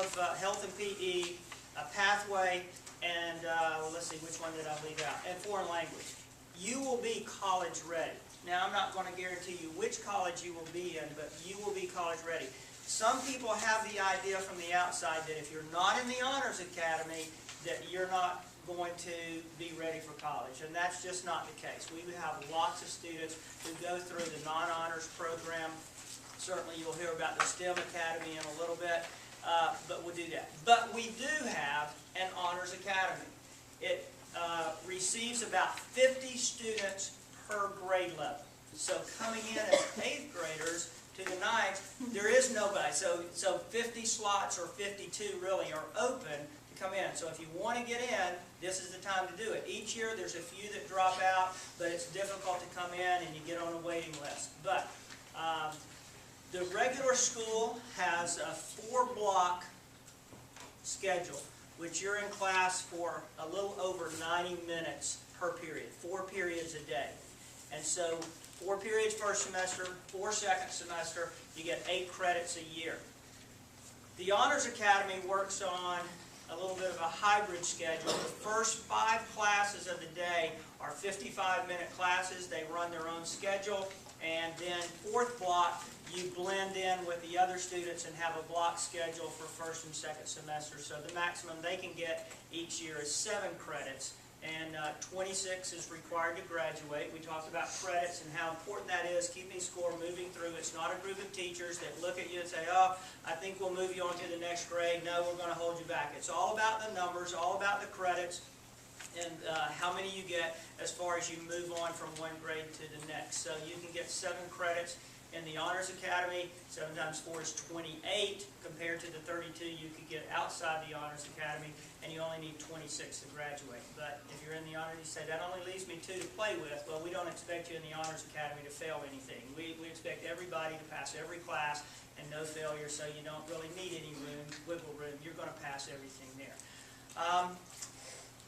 of health and PE, a pathway, and let's see, which one did I leave out? And foreign language. You will be college ready. Now, I'm not going to guarantee you which college you will be in, but you will be college ready. Some people have the idea from the outside that if you're not in the Honors Academy, that you're not going to be ready for college, and that's just not the case. We have lots of students who go through the non-honors program. Certainly you'll hear about the STEM Academy in a little bit, but we'll do that. But we do have an Honors Academy. It receives about 50 students per grade level. So coming in as 8th graders to the 9th, there is nobody. So 50 slots, or 52 really, are open to come in. So if you want to get in, this is the time to do it. Each year there's a few that drop out, but it's difficult to come in and you get on a waiting list. But the regular school has a 4-block schedule, which you're in class for a little over 90 minutes per period, 4 periods a day. And so 4 periods first semester, 4 second semester, you get 8 credits a year. The Honors Academy works on a little bit of a hybrid schedule. The first 5 classes of the day are 55-minute classes. They run their own schedule. And then 4th block, you blend in with the other students and have a block schedule for first and second semester. So the maximum they can get each year is 7 credits. And 26 is required to graduate. We talked about credits and how important that is, keeping score, moving through. It's not a group of teachers that look at you and say, oh, I think we'll move you on to the next grade. No, we're going to hold you back. It's all about the numbers, all about the credits, and how many you get as far as you move on from one grade to the next. So you can get 7 credits in the Honors Academy. 7 times 4 is 28 compared to the 32 you could get outside the Honors Academy, and you only need 26 to graduate. But if you're in the Honors, you say, that only leaves me 2 to play with. Well, we don't expect you in the Honors Academy to fail anything. We expect everybody to pass every class and no failure, so you don't really need any wiggle room. You're going to pass everything there.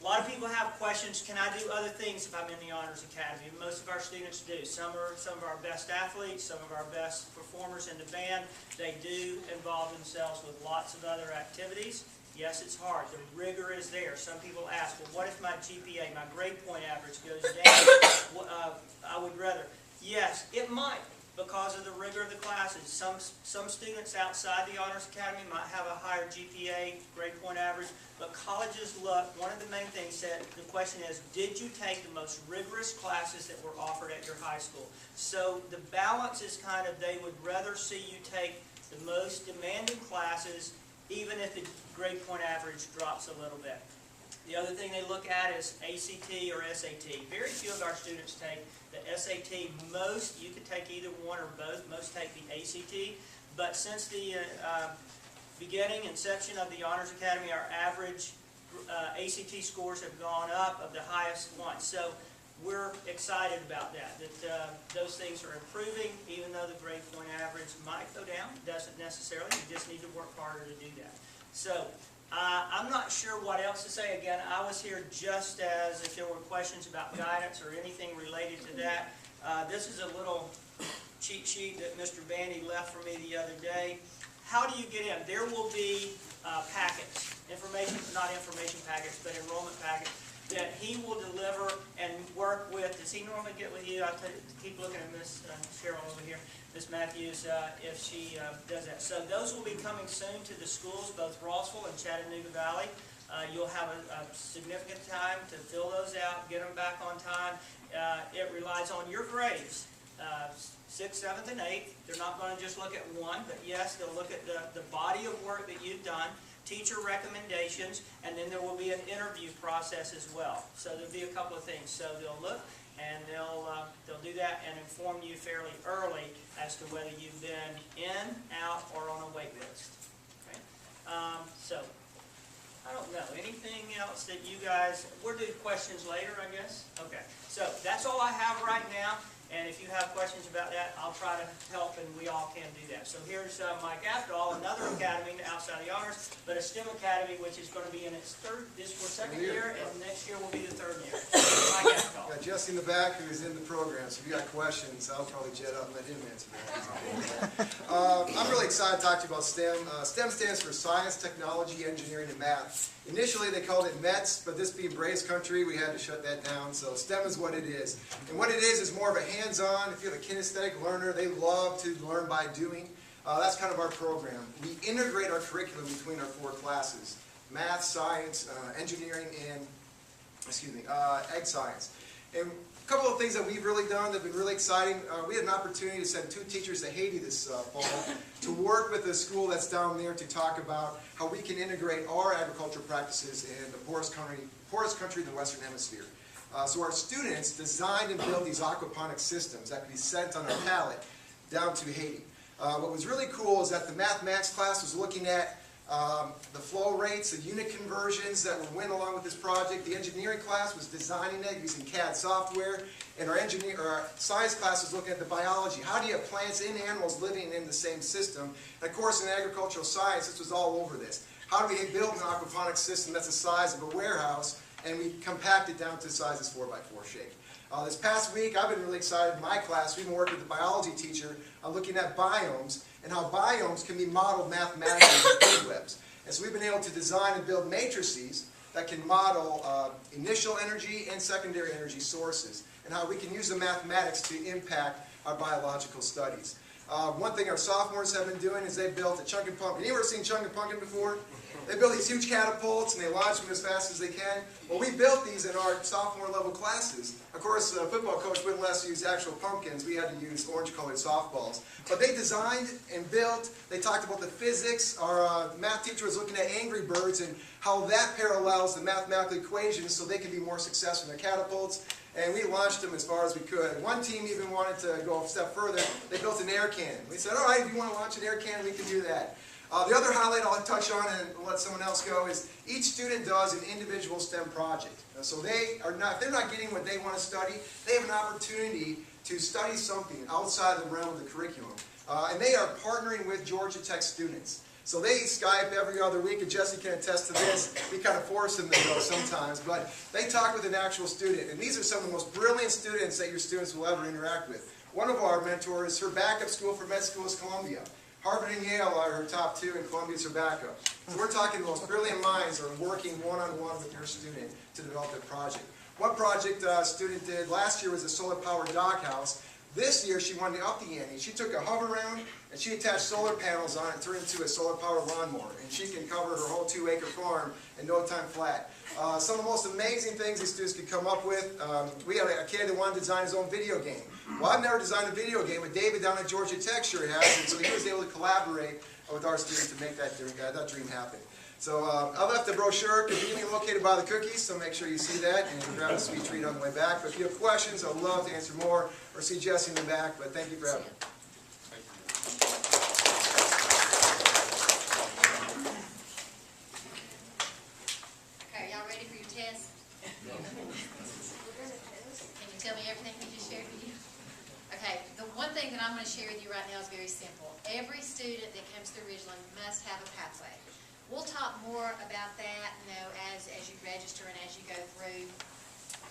A lot of people have questions, can I do other things if I'm in the Honors Academy? Most of our students do. Some of our best athletes, some of our best performers in the band. They do involve themselves with lots of other activities. Yes, it's hard. The rigor is there. Some people ask, well, what if my GPA, my grade point average goes down? I would rather. Yes, it might, because of the rigor of the classes. Some students outside the Honors Academy might have a higher GPA, grade point average, but colleges look, one of the main things that the question is, did you take the most rigorous classes that were offered at your high school? So the balance is kind of, they would rather see you take the most demanding classes, even if the grade point average drops a little bit. The other thing they look at is ACT or SAT. Very few of our students take the SAT. Most, you could take either one or both. Most take the ACT. But since the inception of the Honors Academy, our average ACT scores have gone up of the highest one. So we're excited about that those things are improving, even though the grade point average might go down. It doesn't necessarily. You just need to work harder to do that. So I'm not sure what else to say. Again, I was here just as if there were questions about guidance or anything related to that. This is a little cheat sheet that Mr. Bandy left for me the other day. How do you get in? There will be packets, not information packets, but enrollment packets that he will deliver and work with. Does he normally get with you? I'll keep looking at Miss Cheryl over here, Miss Matthews, if she does that. So those will be coming soon to the schools, both Rossville and Chattanooga Valley. You'll have a significant time to fill those out, get them back on time. It relies on your grades, 6th, 7th, and 8th. They're not going to just look at one, but yes, they'll look at the body of work that you've done, teacher recommendations, and then there will be an interview process as well. So there'll be a couple of things. So they'll look and they'll do that and inform you fairly early as to whether you've been in, out, or on a wait list. Okay? So I don't know. Anything else that you guys, we'll do questions later, I guess? Okay. So that's all I have right now. And if you have questions about that, I'll try to help, and we all can do that. So here's Mike Afterall, another academy outside of the honors, but a STEM academy, which is going to be in its second year, and next year will be the third year. Mike Afterall. Got Jesse in the back who is in the program, so if you got questions, I'll probably jet up and let him answer that. I'm really excited to talk to you about STEM. STEM stands for Science, Technology, Engineering, and Math. Initially, they called it METS, but this being Braves country, we had to shut that down. So STEM is what it is. And what it is more of a hands-on. If you're a kinesthetic learner, they love to learn by doing. That's kind of our program. We integrate our curriculum between our 4 classes: math, science, engineering, and, ag science. And a couple of things that we've really done that have been really exciting. We had an opportunity to send 2 teachers to Haiti this fall to work with a school that's down there to talk about how we can integrate our agricultural practices in the poorest country in the Western Hemisphere. So our students designed and built these aquaponic systems that could be sent on a pallet down to Haiti. What was really cool is that the mathematics class was looking at the flow rates, the unit conversions that went along with this project. The engineering class was designing it using CAD software, and our science class was looking at the biology. How do you have plants and animals living in the same system? And of course, in agricultural science, this was all over this. How do we build an aquaponic system that's the size of a warehouse, and we compact it down to the size of 4x4 shape? This past week, I've been really excited in my class. We've been working with the biology teacher on looking at biomes and how biomes can be modeled mathematically with food webs. And so we've been able to design and build matrices that can model initial energy and secondary energy sources, and how we can use the mathematics to impact our biological studies. One thing our sophomores have been doing is they built a chunkin' pumpkin. You ever seen chunkin' pumpkin before? They build these huge catapults and they launch them as fast as they can. Well, we built these in our sophomore level classes. Of course, the football coach wouldn't let us use actual pumpkins. We had to use orange-colored softballs. But they designed and built. They talked about the physics. Our math teacher was looking at Angry Birds and how that parallels the mathematical equations so they can be more successful in their catapults. And we launched them as far as we could. One team even wanted to go a step further. They built an air cannon. We said, all right, if you want to launch an air cannon, we can do that. The other highlight I'll touch on and let someone else go is each student does an individual STEM project. So if they're not getting what they want to study, they have an opportunity to study something outside the realm of the curriculum. And they are partnering with Georgia Tech students. So they Skype every other week, and Jesse can attest to this. We kind of force them to go sometimes, but they talk with an actual student. And these are some of the most brilliant students that your students will ever interact with. One of our mentors, her backup school for med school is Columbia. Harvard and Yale are her top 2, and Columbia's her backup. So we're talking the most brilliant minds are working one-on-one with your student to develop their project. One project a student did last year was a solar-powered doghouse. This year she wanted to up the ante. She took a hover round and she attached solar panels on it and turned it into a solar-powered lawnmower. And she can cover her whole 2-acre farm in no time flat. Some of the most amazing things these students could come up with. We had a kid that wanted to design his own video game. Well, I've never designed a video game, but David down at Georgia Tech sure has, and so he was able to collaborate with our students to make that dream happen. So I left the brochure conveniently located by the cookies, so make sure you see that and grab a sweet treat on the way back. But if you have questions, I'd love to answer more or see Jesse in the back, but thank you for having me. Okay, y'all ready for your test? Can you tell me everything we just shared with you? Okay, the one thing that I'm going to share with you right now is very simple. Every student that comes through Ridgeland must have a pathway. We'll talk more about that, as you register and as you go through,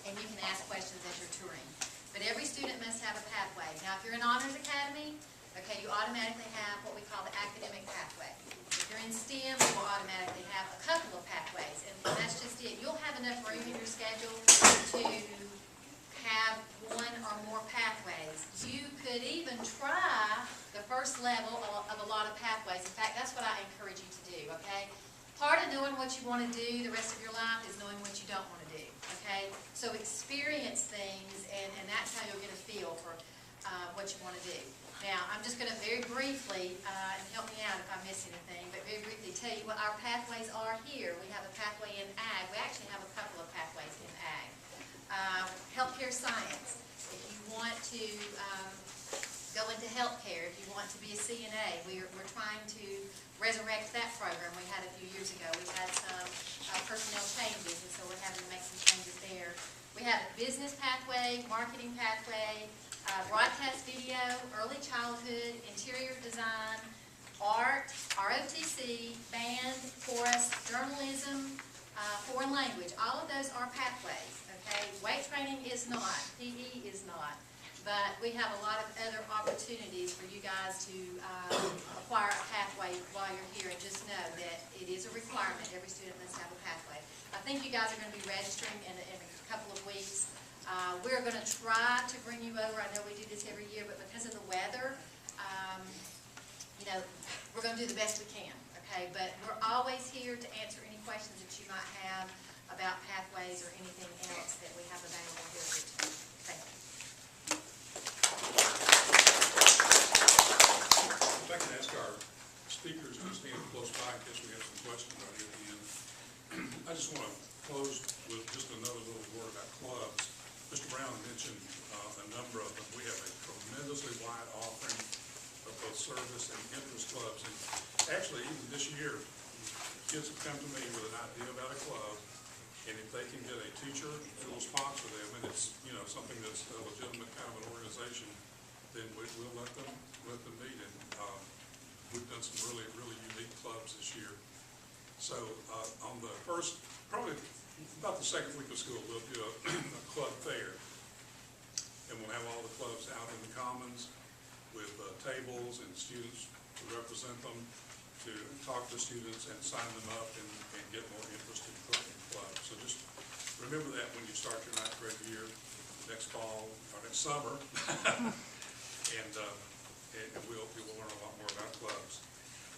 and you can ask questions as you're touring. But every student must have a pathway. Now, if you're in Honors Academy, okay, you automatically have what we call the academic pathway. If you're in STEM, you will automatically have a couple of pathways, and that's just it. You'll have enough room in your schedule to have one or more pathways. You could even try the first level of a lot of pathways. In fact, that's what I encourage you to do, okay? Part of knowing what you want to do the rest of your life is knowing what you don't want to do, okay? So experience things, and that's how you'll get a feel for what you want to do. Now, I'm just going to very briefly, and help me out if I miss anything, but very briefly tell you what our pathways are here. We have a pathway in ag. We actually have a couple of pathways in ag. Healthcare science. If you want to go into healthcare, if you want to be a CNA, we're trying to resurrect that program we had a few years ago. We had some personnel changes, and so we're having to make some changes there. We have a business pathway, marketing pathway, broadcast video, early childhood, interior design, art, ROTC, band, chorus, journalism, foreign language. All of those are pathways, okay? Weight training is not, PE is not, but we have a lot of other opportunities for you guys to acquire a pathway while you're here, and just know that it is a requirement. Every student must have a pathway. I think you guys are going to be registering in a couple of weeks. We're going to try to bring you over. I know we do this every year, but because of the weather, you know, we're going to do the best we can, okay? But we're always here to answer any questions that you might have about pathways or anything else that we have available here at Ridgeland. Thank you. If I can ask our speakers to stand close by in case we have some questions right here at the end. I just want to close with just another little word about clubs. Mr. Brown mentioned a number of them. We have a tremendously wide offering of both service and interest clubs. And actually, even this year, kids have come to me with an idea about a club, and if they can get a teacher who will sponsor them, and it's, you know, something that's a legitimate kind of an organization, then we'll let them meet. And we've done some really unique clubs this year. So on the first, probably about the second week of school, we'll do a club fair, and we'll have all the clubs out in the commons with tables and students to represent them, to talk to students and sign them up and get more interest in clubs. So just remember that when you start your ninth grade year next fall or next summer, and we'll learn a lot more about clubs.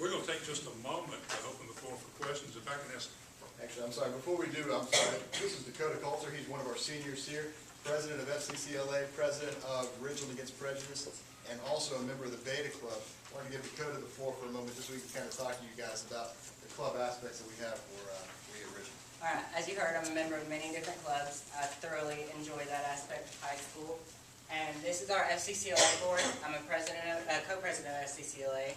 We're going to take just a moment to open the floor for questions. If I can ask. Actually, I'm sorry, before we do, I'm sorry, this is Dakota Coulter. He's one of our seniors here, president of FCCLA, president of Ridgeland Against Prejudice, and also a member of the Beta Club. I want to give Dakota the floor for a moment just so we can kind of talk to you guys about the club aspects that we have for we at Ridgeland. All right, as you heard, I'm a member of many different clubs. I thoroughly enjoy that aspect of high school. And this is our FCCLA board. I'm a co-president of FCCLA.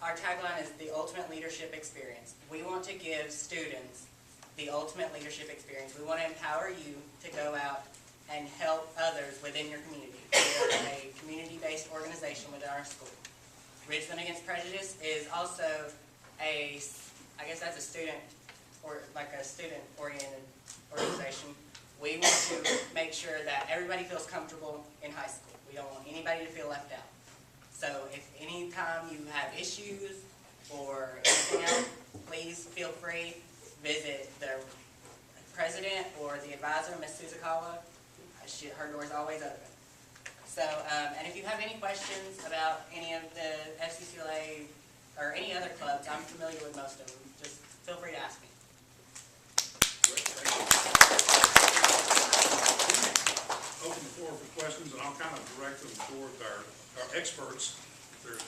Our tagline is the ultimate leadership experience. We want to give students the ultimate leadership experience. We want to empower you to go out and help others within your community. We are a community-based organization within our school. Ridgeland Against Prejudice is also I guess that's a student, or like a student-oriented organization. We want to make sure that everybody feels comfortable in high school. We don't want anybody to feel left out. So if any time you have issues or anything else, please feel free, visit the president or the advisor, Ms. Suzakawa. Her door is always open. So, and if you have any questions about any of the FCCLA or any other clubs, I'm familiar with most of them. Just feel free to ask me. Great, thank you. Open the floor for questions, and I'll kind of direct them toward our experts. If there's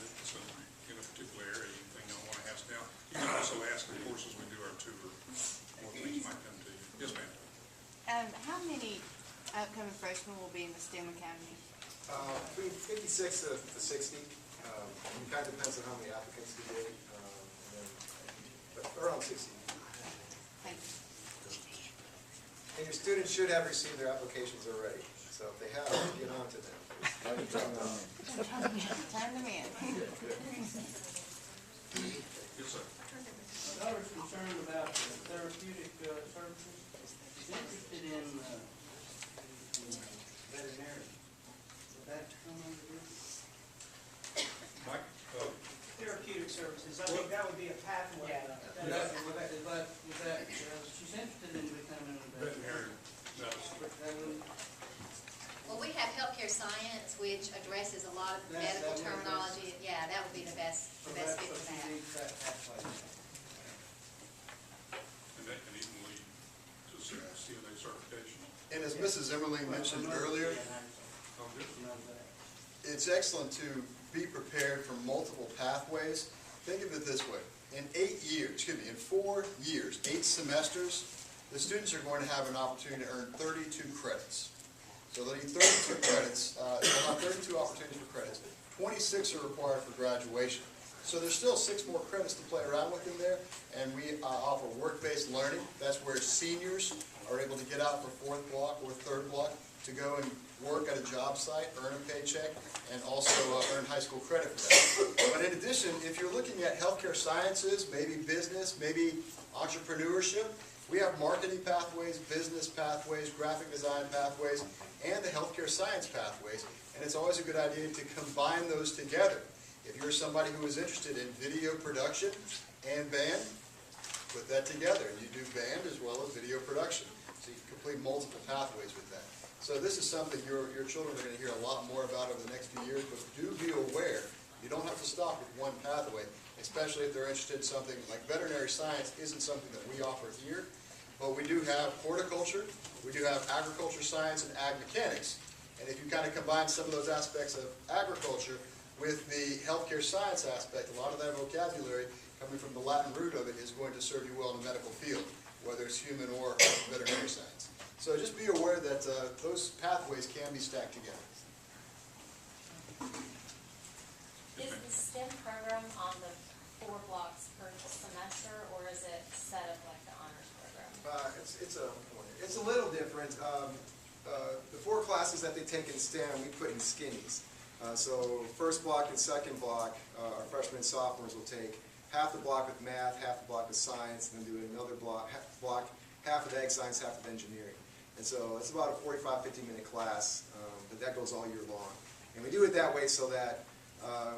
in a particular area, anything you want to ask now. You can also ask, of course, as we do our tour, more things might come to you. Yes, ma'am. How many upcoming freshmen will be in the STEM Academy? Between 56 to 60. It kind of depends on how many applicants we get, but around 60. Thank you. And your students should have received their applications already. So if they have, get on to them. Turn them in. Yes, sir. I was concerned about the therapeutic services. He's interested in veterinary. Would that come under this? Mike? Therapeutic services, I think that would be a pathway. Yeah. She's interested in becoming a Veterinary. Well, we have healthcare science, which addresses a lot of medical terminology. Yeah, that would be the best fit for that. And that can even lead to CNA certification. And as Mrs. Zimmerling mentioned earlier, Oh, good. it's excellent to be prepared for multiple pathways. Think of it this way. In 4 years, 8 semesters, the students are going to have an opportunity to earn 32 credits. So they'll need 32 credits. They'll have 32 opportunities for credits. 26 are required for graduation. So there's still 6 more credits to play around with in there. And we offer work-based learning. That's where seniors are able to get out for 4th block or 3rd block to go and work at a job site, earn a paycheck, and also earn high school credit for that. But in addition, if you're looking at healthcare sciences, maybe business, maybe entrepreneurship, we have marketing pathways, business pathways, graphic design pathways, and the healthcare science pathways. And it's always a good idea to combine those together. If you're somebody who is interested in video production and band, put that together. You do band as well as video production. So you can complete multiple pathways with that. So this is something your children are going to hear a lot more about over the next few years, but do be aware, you don't have to stop with one pathway, especially if they're interested in something like veterinary science isn't something that we offer here, but we do have horticulture, we do have agriculture science and ag mechanics. And if you kind of combine some of those aspects of agriculture with the healthcare science aspect, a lot of that vocabulary coming from the Latin root of it is going to serve you well in the medical field, whether it's human or veterinary science. So just be aware that those pathways can be stacked together. Is the STEM program on the 4 blocks per semester, or is it set up like the honors program? It's a little different. The 4 classes that they take in STEM, we put in skinnies. So first block and second block, our freshmen and sophomores will take half the block with math, half the block with science, and then do another block, half of ag science, half of engineering. And so it's about a 45, 50-minute class, but that goes all year long. And we do it that way so that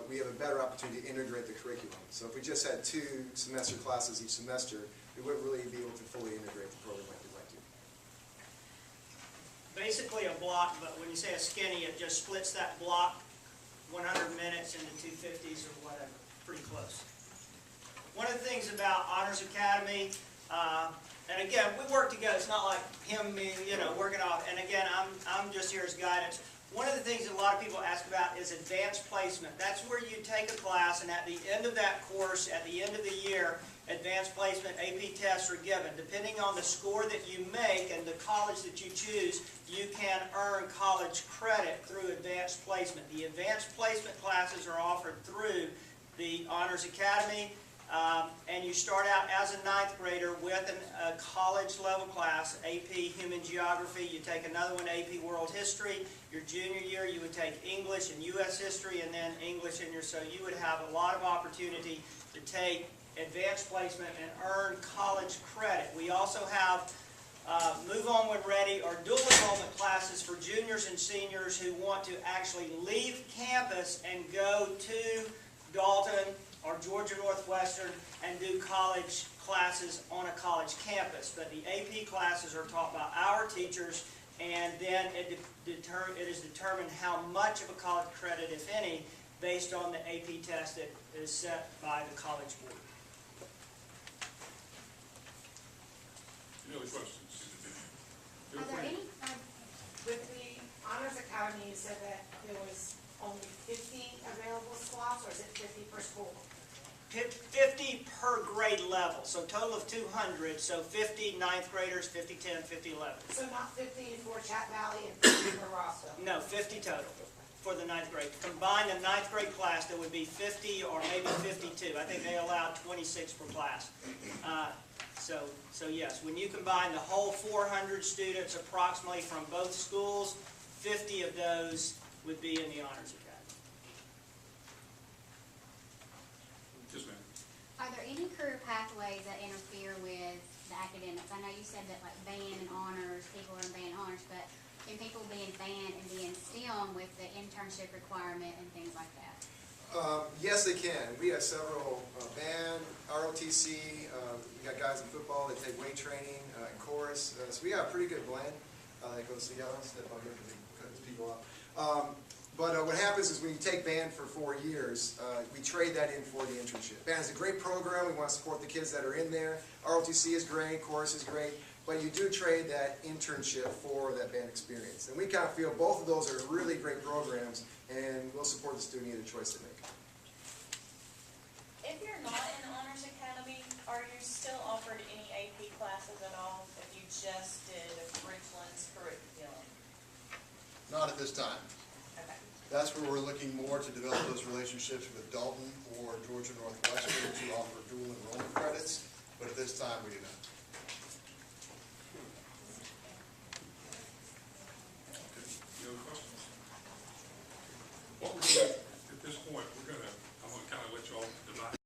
we have a better opportunity to integrate the curriculum. So if we just had 2 semester classes each semester, we wouldn't really be able to fully integrate the program like we'd like to. Basically a block, but when you say a skinny, it just splits that block 100 minutes into 250s or whatever, pretty close. One of the things about Honors Academy, and again, we work together. It's not like him, me, working off. And again, I'm just here as guidance. One of the things that a lot of people ask about is advanced placement. That's where you take a class, and at the end of that course, at the end of the year, advanced placement AP tests are given. Depending on the score that you make and the college that you choose, you can earn college credit through advanced placement. The advanced placement classes are offered through the Honors Academy. And you start out as a 9th grader with a college level class, AP Human Geography. You take another one, AP World History. Your junior year, you would take English and U.S. History, and then English in your, so you would have a lot of opportunity to take advanced placement and earn college credit. We also have Move On When Ready or dual enrollment classes for juniors and seniors who want to actually leave campus and go to Dalton or Georgia Northwestern and do college classes on a college campus. But the AP classes are taught by our teachers, and then it is determined how much of a college credit, if any, based on the AP test that is set by the College Board. Any other questions? Are there any, With the Honors Academy, you said that there was only 50 available slots, or is it 50 per school? 50 per grade level, so total of 200, so 50 9th graders, 50 10, 50 11. So not 50 for Chat Valley and 50 for Rossville? No, 50 total for the 9th grade. Combine the 9th grade class, there would be 50 or maybe 52. I think they allow 26 per class. So yes, when you combine the whole 400 students approximately from both schools, 50 of those would be in the Honors Academy. Yes, ma'am. Are there any career pathways that interfere with the academics? I know you said that like band and honors, people are in band and honors, but can people be in band and be in STEM with the internship requirement and things like that? Yes, they can. We have several band, ROTC, we got guys in football that take weight training, and chorus. So we got a pretty good blend that goes together. Step up here because it cuts people off. But what happens is when you take band for 4 years, we trade that in for the internship. Band is a great program. We want to support the kids that are in there. ROTC is great. Chorus is great. But you do trade that internship for that band experience. And we kind of feel both of those are really great programs, and we'll support the student either choice they make. If you're not in the Honors Academy, are you still offered any AP classes at all if you just did Ridgeland's curriculum? Not at this time. Okay. That's where we're looking more to develop those relationships with Dalton or Georgia Northwestern to offer dual enrollment credits, but at this time we do not.